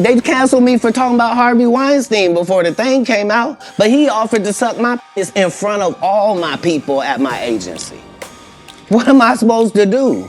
They canceled me for talking about Harvey Weinstein before the thing came out, but he offered to suck my piss in front of all my people at my agency. What am I supposed to do?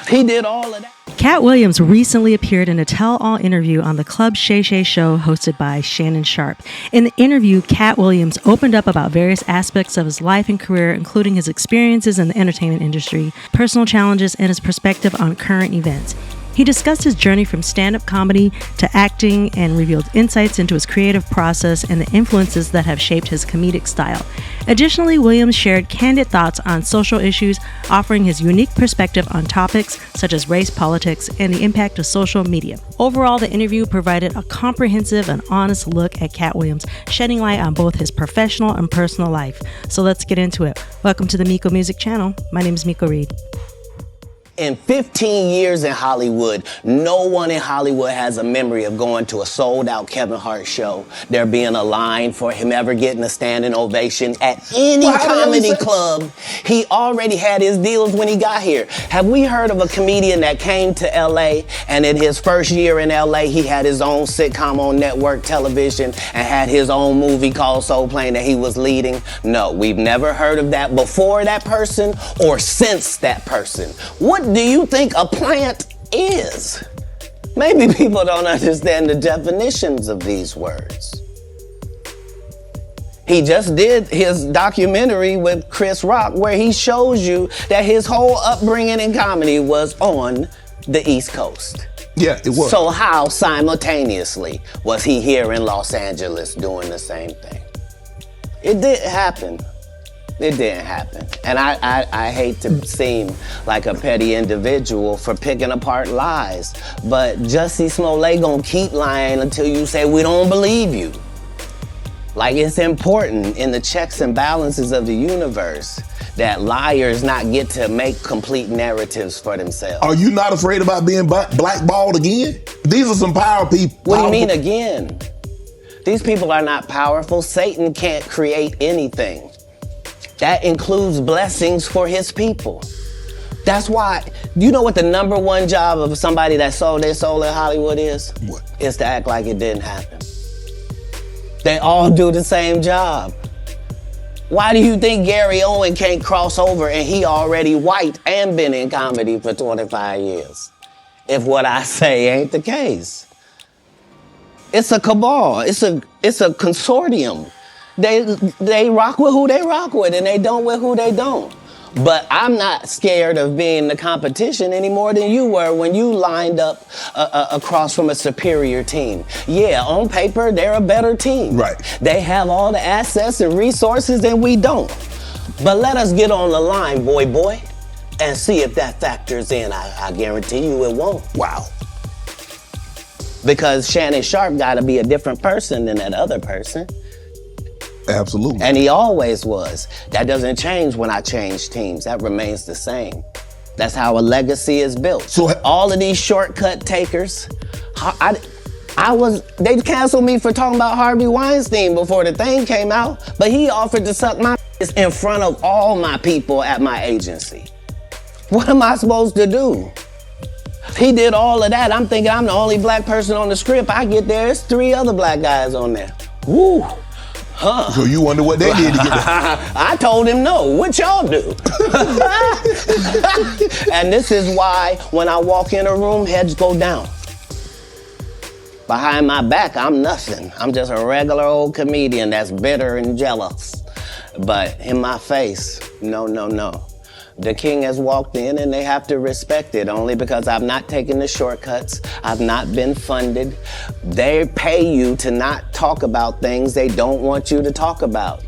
He did all of that. Katt Williams recently appeared in a tell-all interview on the Club Shay Shay show hosted by Shannon Sharpe. In the interview, Katt Williams opened up about various aspects of his life and career, including his experiences in the entertainment industry, personal challenges, and his perspective on current events. He discussed his journey from stand-up comedy to acting and revealed insights into his creative process and the influences that have shaped his comedic style. Additionally, Williams shared candid thoughts on social issues, offering his unique perspective on topics such as race, politics, and the impact of social media. Overall, the interview provided a comprehensive and honest look at Katt Williams, shedding light on both his professional and personal life. So let's get into it. Welcome to the Miko Music Channel. My name is miko-reed. In 15 years in Hollywood, no one in Hollywood has a memory of going to a sold-out Kevin Hart show, there being a line for him ever getting a standing ovation at any comedy club. He already had his deals when he got here. Have we heard of a comedian that came to LA and in his first year in LA, he had his own sitcom on network television and had his own movie called Soul Plane that he was leading? No, we've never heard of that before that person or since that person. What do you think a plant is? Maybe people don't understand the definitions of these words. He just did his documentary with Chris Rock where he shows you that his whole upbringing in comedy was on the East Coast. Yeah, it was. So how simultaneously was he here in Los Angeles doing the same thing? It didn't happen. It didn't happen. And I hate to seem like a petty individual for picking apart lies, but Jussie Smollett gonna keep lying until you say we don't believe you. Like, it's important in the checks and balances of the universe that liars not get to make complete narratives for themselves. Are you not afraid about being blackballed again? These are some power people. What do you mean again? These people are not powerful. Satan can't create anything. That includes blessings for his people. That's why, you know what the number one job of somebody that sold their soul in Hollywood is? What? Is to act like it didn't happen. They all do the same job. Why do you think Gary Owen can't cross over and he already white and been in comedy for 25 years? If what I say ain't the case. It's a cabal, it's a consortium. They rock with who they rock with and they don't with who they don't. But I'm not scared of being the competition any more than you were when you lined up across from a superior team. Yeah, on paper, they're a better team. Right. They have all the assets and resources and we don't. But let us get on the line, boy, and see if that factors in. I guarantee you it won't. Wow. Because Shannon Sharpe gotta be a different person than that other person. Absolutely. And he always was. That doesn't change when I change teams. That remains the same. That's how a legacy is built. So all of these shortcut takers, they canceled me for talking about Harvey Weinstein before the thing came out, but he offered to suck my piss in front of all my people at my agency. What am I supposed to do? He did all of that. I'm thinking I'm the only black person on the script. I get there, there's 3 other black guys on there. Woo. Huh. So you wonder what they did to get there? I told him no. What y'all do? And this is why when I walk in a room, heads go down. Behind my back, I'm nothing. I'm just a regular old comedian that's bitter and jealous. But in my face, no. The king has walked in and they have to respect it only because I've not taken the shortcuts. I've not been funded. They pay you to not talk about things they don't want you to talk about.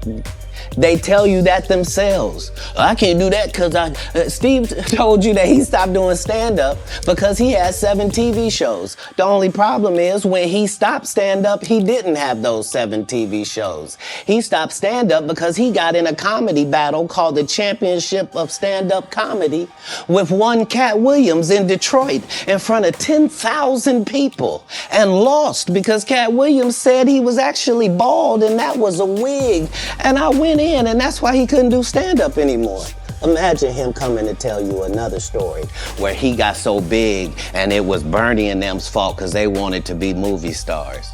They tell you that themselves. I can't do that because Steve told you that he stopped doing stand-up because he had 7 TV shows. The only problem is when he stopped stand-up, he didn't have those 7 TV shows. He stopped stand-up because he got in a comedy battle called the Championship of Stand-Up Comedy with one Katt Williams in Detroit in front of 10,000 people and lost because Katt Williams said he was actually bald and that was a wig. And I went in and that's why he couldn't do stand-up anymore. Imagine him coming to tell you another story where he got so big and it was Bernie and them's fault because they wanted to be movie stars.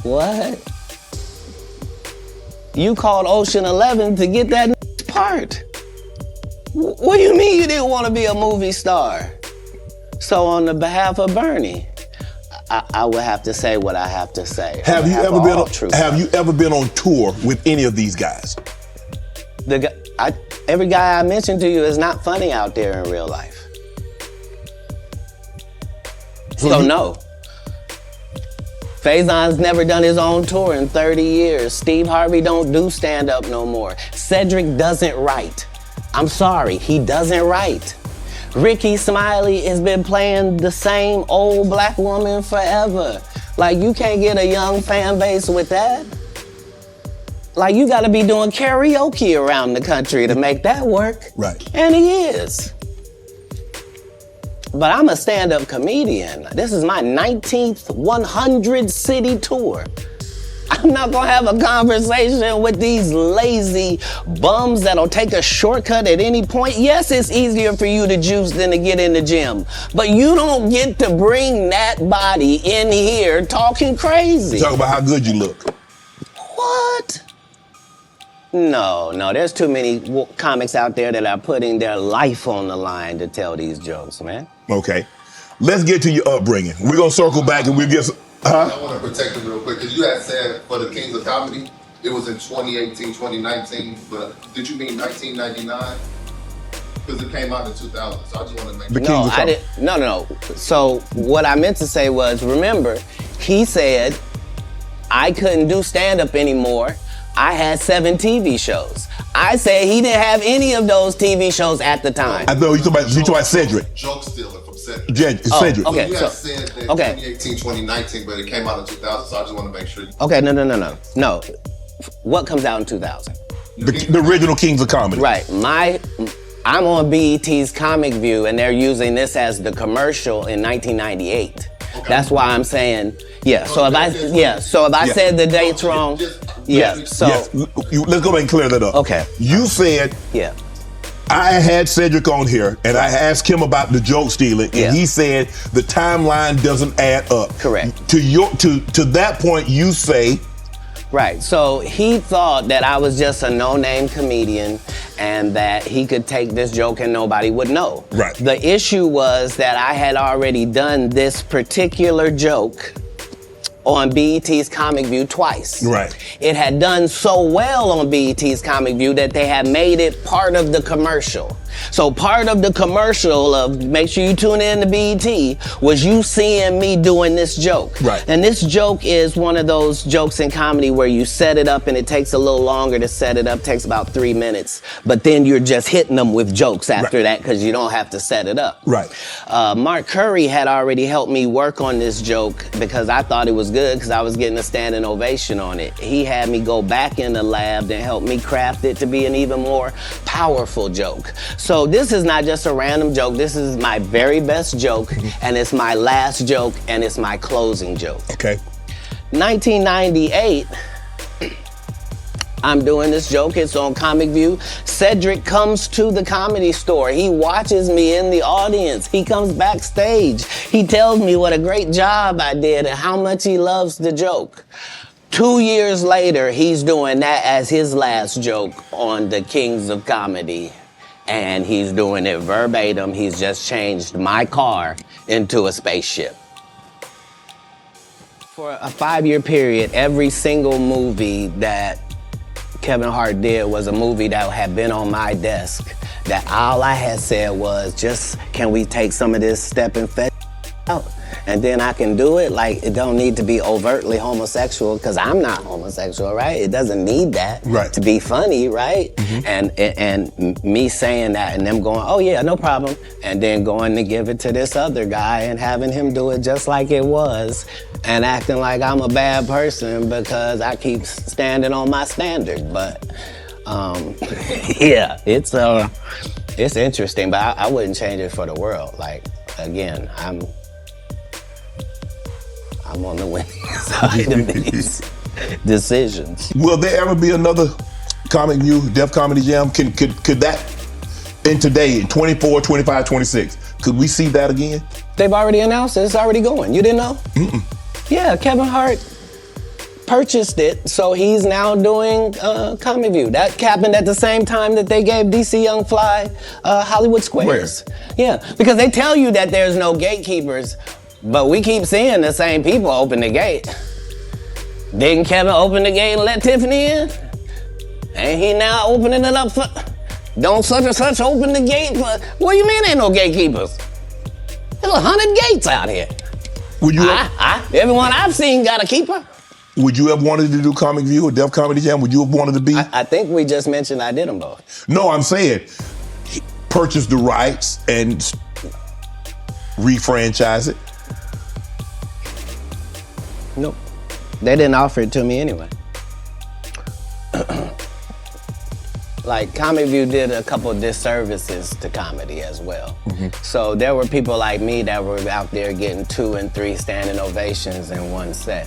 What? You called Ocean 11 to get that part. What do you mean you didn't want to be a movie star? So on the behalf of Bernie, I would have to say what I have to say. Have you ever been on tour with any of these guys? Every guy I mentioned to you is not funny out there in real life. So no. Faison's never done his own tour in 30 years. Steve Harvey don't do stand-up no more. Cedric doesn't write. I'm sorry, he doesn't write. Ricky Smiley has been playing the same old black woman forever. Like, you can't get a young fan base with that. Like, you gotta be doing karaoke around the country to make that work. Right. And he is. But I'm a stand-up comedian. This is my 19th 100-city tour. I'm not gonna have a conversation with these lazy bums that'll take a shortcut at any point. Yes, it's easier for you to juice than to get in the gym, but you don't get to bring that body in here talking crazy. Talk about how good you look. What? No, there's too many comics out there that are putting their life on the line to tell these jokes, man. Okay, let's get to your upbringing. We're gonna circle back and we'll get some, I want to protect him real quick, because you had said for the Kings of Comedy, it was in 2018, 2019, but did you mean 1999? Because it came out in 2000, so I just want to make sure. No, I didn't. No. So what I meant to say was, remember, he said I couldn't do stand-up anymore. I had 7 TV shows. I said he didn't have any of those TV shows at the time. I know you talking about Cedric. Joke stealing from Cedric. Cedric. Okay, You had said that 2018, 2019, but it came out in 2000, so I just want to make sure. Okay, no. What comes out in 2000? The original Kings of Comedy. Right. I'm on BET's Comic View, and they're using this as the commercial in 1998. Okay. That's why I'm saying, yeah. So if I said the dates wrong, let's go back and clear that up. Okay. You said, I had Cedric on here, and I asked him about the joke stealing, and he said the timeline doesn't add up. Correct. To that point, you say. Right, so he thought that I was just a no-name comedian and that he could take this joke and nobody would know. Right. The issue was that I had already done this particular joke on BET's Comic View twice. Right. It had done so well on BET's Comic View that they had made it part of the commercial. So part of the commercial of make sure you tune in to BET was you seeing me doing this joke. Right. And this joke is one of those jokes in comedy where you set it up and it takes a little longer to set it up, takes about 3 minutes, but then you're just hitting them with jokes after that because you don't have to set it up. Right. Mark Curry had already helped me work on this joke because I thought it was good because I was getting a standing ovation on it. He had me go back in the lab and help me craft it to be an even more powerful joke. So this is not just a random joke. This is my very best joke, and it's my last joke, and it's my closing joke. Okay. 1998, I'm doing this joke. It's on Comic View. Cedric comes to the Comedy Store. He watches me in the audience. He comes backstage. He tells me what a great job I did and how much he loves the joke. 2 years later, he's doing that as his last joke on the Kings of Comedy. And he's doing it verbatim. He's just changed my car into a spaceship. For a 5-year period, every single movie that Kevin Hart did was a movie that had been on my desk. That all I had said was, just can we take some of this step and fetch out? And then I can do it. Like, it don't need to be overtly homosexual because I'm not homosexual, right? It doesn't need that to be funny, right? And me saying that and them going, oh yeah, no problem. And then going to give it to this other guy and having him do it just like it was and acting like I'm a bad person because I keep standing on my standard. But yeah, it's interesting, but I wouldn't change it for the world. Like, again, I'm on the winning side of these decisions. Will there ever be another Comic View, Def Comedy Jam, could that, in today, in 24, 25, 26, could we see that again? They've already announced it. It's already going. You didn't know? Mm-mm. Yeah, Kevin Hart purchased it, so he's now doing Comic View. That happened at the same time that they gave DC Young Fly Hollywood Squares. Where? Yeah, because they tell you that there's no gatekeepers, but we keep seeing the same people open the gate. Didn't Kevin open the gate and let Tiffany in? Ain't he now opening it up for, don't such and such open the gate for, what do you mean ain't no gatekeepers? There's 100 gates out here. Would you everyone I've seen got a keeper. Would you have wanted to do Comic View or Def Comedy Jam? Would you have wanted to be? I think we just mentioned I did them both. No, I'm saying purchase the rights and re-franchise it. Nope. They didn't offer it to me anyway. Like, Comic View did a couple of disservices to comedy as well. Mm-hmm. So there were people like me that were out there getting 2 and 3 standing ovations in one set.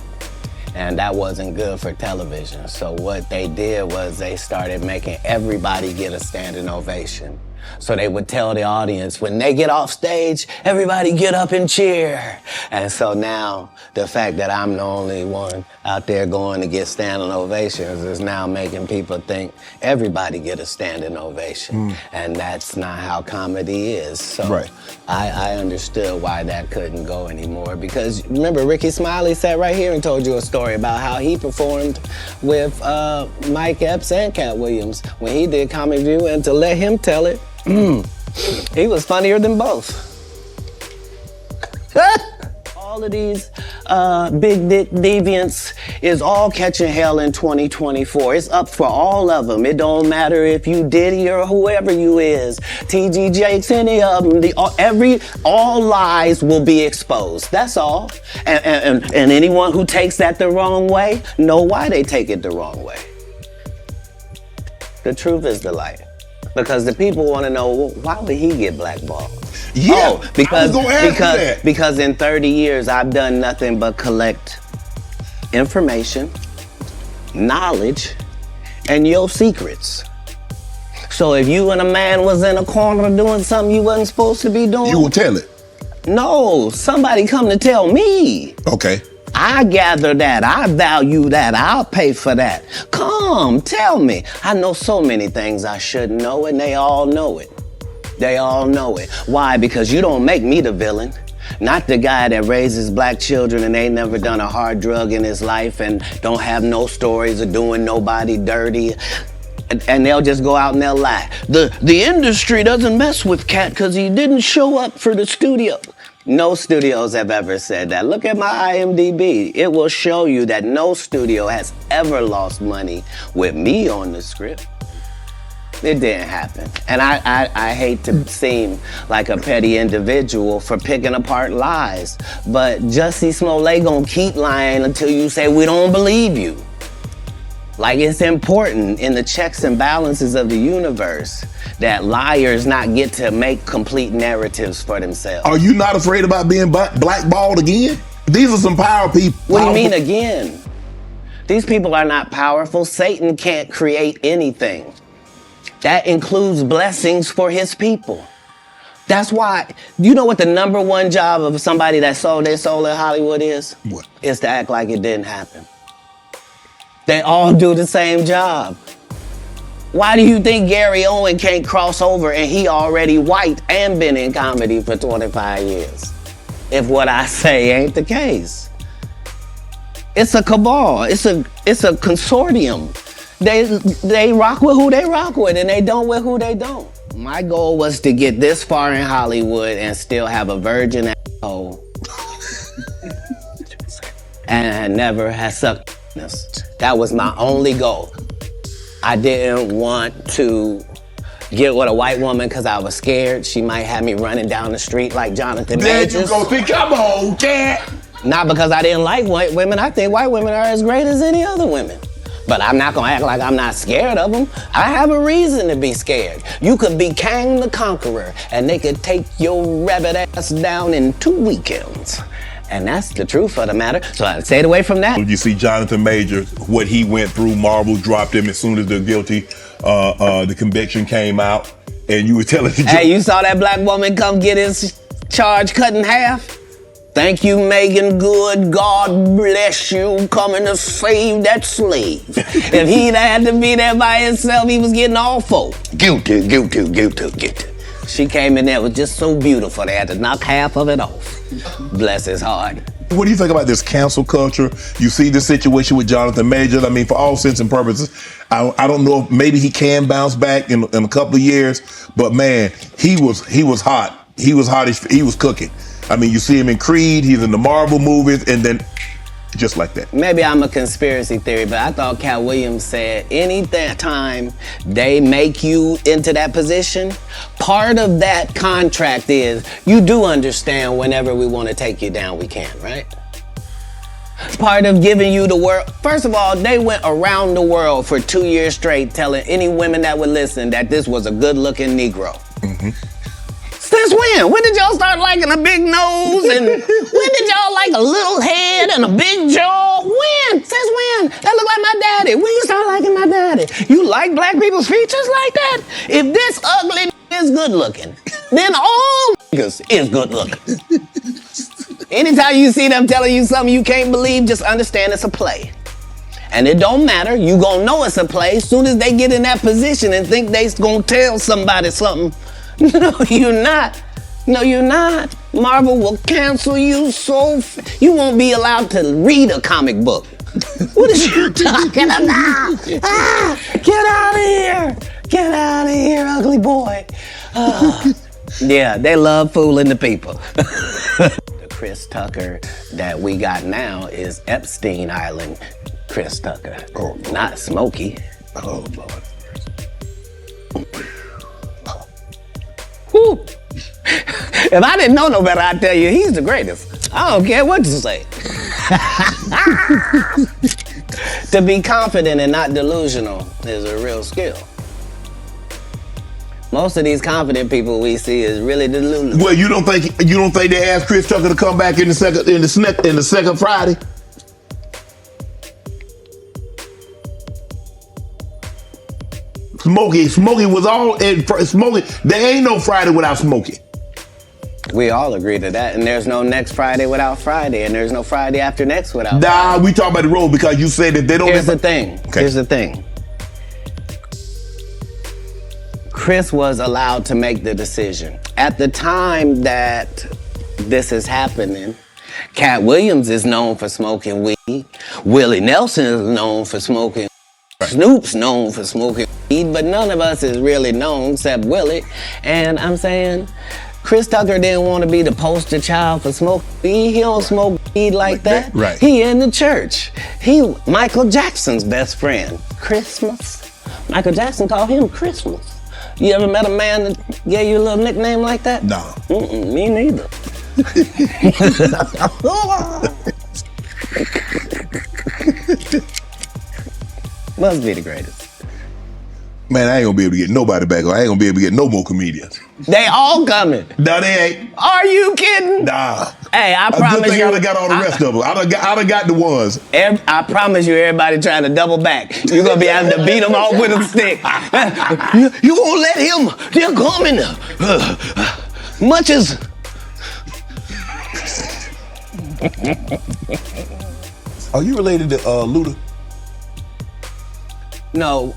And that wasn't good for television. So what they did was they started making everybody get a standing ovation. So they would tell the audience, when they get off stage, everybody get up and cheer. And so now the fact that I'm the only one out there going to get standing ovations is now making people think everybody get a standing ovation. And that's not how comedy is. So right. I understood why that couldn't go anymore, because remember Ricky Smiley sat right here and told you a story about how he performed with Mike Epps and Katt Williams when he did Comic View, and to let him tell it, he was funnier than both. All of these big dick deviants is all catching hell in 2024. It's up for all of them. It don't matter if you Diddy or whoever you is. TG Jakes, any of them. All lies will be exposed. That's all. And anyone who takes that the wrong way, know why they take it the wrong way. The truth is the light. Because the people want to know, well, why would he get blackballed? Yeah, because in 30 years, I've done nothing but collect information, knowledge, and your secrets. So if you and a man was in a corner doing something you wasn't supposed to be doing, you will tell it. No, somebody come to tell me. Okay. I gather that, I value that, I'll pay for that. Come, tell me. I know so many things I shouldn't know, and they all know it. They all know it. Why? Because you don't make me the villain. Not the guy that raises black children and ain't never done a hard drug in his life and don't have no stories of doing nobody dirty. And they'll just go out and they'll lie. The industry doesn't mess with Katt because he didn't show up for the studio. No studios have ever said that. Look at my IMDb. It will show you that no studio has ever lost money with me on the script. It didn't happen. And I hate to seem like a petty individual for picking apart lies, but Jussie Smollett gonna keep lying until you say we don't believe you. Like, it's important in the checks and balances of the universe that liars not get to make complete narratives for themselves. Are you not afraid about being blackballed again? These are some power people. What do you mean again? These people are not powerful. Satan can't create anything. That includes blessings for his people. That's why, you know what the #1 job of somebody that sold their soul in Hollywood is? What? Is to act like it didn't happen. They all do the same job. Why do you think Gary Owen can't cross over and he already white and been in comedy for 25 years? If what I say ain't the case. It's a cabal. It's a consortium. They rock with who they rock with and they don't with who they don't. My goal was to get this far in Hollywood and still have a virgin asshole. And never have sucked. That was my only goal. I didn't want to get with a white woman because I was scared she might have me running down the street like Jonathan Majors. There you go. See, come on, Katt. Not because I didn't like white women. I think white women are as great as any other women. But I'm not gonna act like I'm not scared of them. I have a reason to be scared. You could be Kang the Conqueror and they could take your rabbit ass down in 2 weekends. And that's the truth of the matter. So I stayed away from that. You see Jonathan Major, what he went through, Marvel dropped him as soon as the conviction came out. And you were telling the Hey, you saw that black woman come get his charge cut in half? Thank you, Megan Good. God bless you, coming to save that slave. If he'd had to be there by himself, he was getting all four. Guilty. She came in there, was just so beautiful, they had to knock half of it off. Bless his heart. What do you think about this cancel culture? You see the situation with Jonathan Major. I mean, for all intents and purposes, I don't know if maybe he can bounce back in a couple of years, but man, he was hot. He was hottish. He was cooking. I mean, you see him in Creed, he's in the Marvel movies, and then just like that. Maybe I'm a conspiracy theory, but I thought Katt Williams said any time they make you into that position, part of that contract is you do understand whenever we want to take you down, we can, right? Part of giving you the world. First of all, they went around the world for 2 years straight telling any women that would listen that this was a good-looking Negro. Mm-hmm. Since when? When did y'all start liking a big nose? And when did y'all like a little head and a big jaw? When? Since when? That look like my daddy. When you start liking my daddy? You like black people's features like that? If this ugly is good looking, then all niggas is good looking. Anytime you see them telling you something you can't believe, just understand it's a play. And it don't matter. You gonna know it's a play as soon as they get in that position and think they's gonna tell somebody something. No, you're not. No, you're not. Marvel will cancel you you won't be allowed to read a comic book. What is you talking about? Get out of here. Get out of here, ugly boy. Yeah, they love fooling the people. The Chris Tucker that we got now is Epstein Island Chris Tucker. Oh, not Smokey. Oh, Lord. Whew. If I didn't know no better, I'd tell you he's the greatest. I don't care what you say. To be confident and not delusional is a real skill. Most of these confident people we see is really delusional. Well, you don't think they asked Chris Tucker to come back in the second Friday? Smokey was all in Smokey. There ain't no Friday without Smokey. We all agree to that, and there's no next Friday without Friday, and there's no Friday after next without Friday. We talk about the road because you said that they don't. Here's the thing. Okay. Here's the thing. Chris was allowed to make the decision. At the time that this is happening, Katt Williams is known for smoking weed. Willie Nelson is known for smoking. Right. Snoop's known for smoking weed, but none of us is really known except Willie. And I'm saying, Chris Tucker didn't want to be the poster child for smoking weed. He don't smoke weed like that. Right. He in the church. He Michael Jackson's best friend. Christmas. Michael Jackson called him Christmas. You ever met a man that gave you a little nickname like that? No. Me neither. Must be the greatest. Man, I ain't gonna be able to get nobody back. I ain't gonna be able to get no more comedians. They all coming. No, they ain't. Are you kidding? Nah. Hey, I promise good thing you. I done got all the rest of them. I done got the ones. I promise you, everybody trying to double back. You're gonna be having to beat them off with a stick. You gonna let him? They're coming. Much as. Are you related to Luda? No,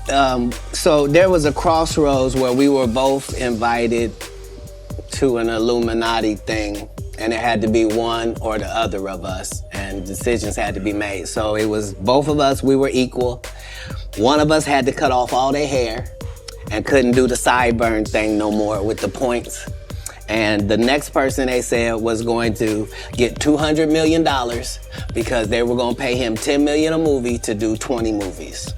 so there was a crossroads where we were both invited to an Illuminati thing, and it had to be one or the other of us, and decisions had to be made. So it was both of us, we were equal. One of us had to cut off all their hair and couldn't do the sideburn thing no more with the points. And the next person, they said, was going to get $200 million because they were gonna pay him $10 million a movie to do 20 movies.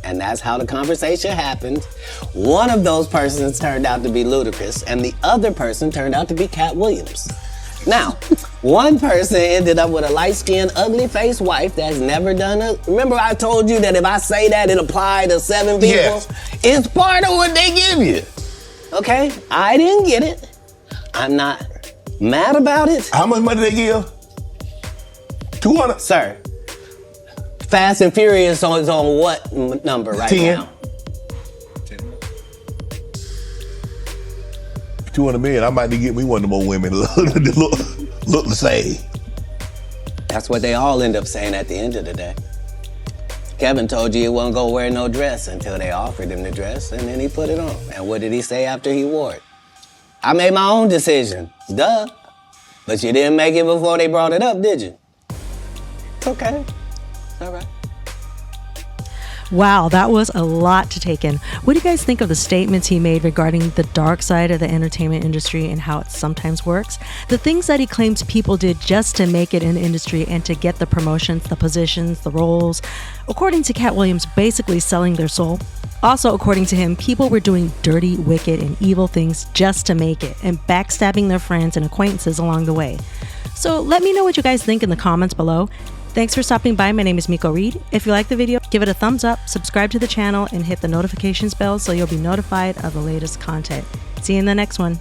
And that's how the conversation happened. One of those persons turned out to be Ludacris, and the other person turned out to be Katt Williams. Now, one person ended up with a light-skinned, ugly-faced wife that's never done a... Remember I told you that if I say that, it applied to 7 people? Yes. It's part of what they give you. Okay? I didn't get it. I'm not mad about it. How much money they give? 200. Sir, Fast and Furious is on what number right 10. now? 200 million. I might need to get me one of the more women look the same. That's what they all end up saying at the end of the day. Kevin told you he wasn't gonna wear no dress until they offered him the dress, and then he put it on. And what did he say after he wore it? I made my own decision. Duh. But you didn't make it before they brought it up, did you? It's okay. It's all right. Wow, that was a lot to take in. What do you guys think of the statements he made regarding the dark side of the entertainment industry and how it sometimes works? The things that he claims people did just to make it in the industry and to get the promotions, the positions, the roles. According to Katt Williams, basically selling their soul. Also, according to him, people were doing dirty, wicked, and evil things just to make it and backstabbing their friends and acquaintances along the way. So let me know what you guys think in the comments below. Thanks for stopping by. My name is Miko-Reed. If you like the video, give it a thumbs up, subscribe to the channel, and hit the notifications bell so you'll be notified of the latest content. See you in the next one.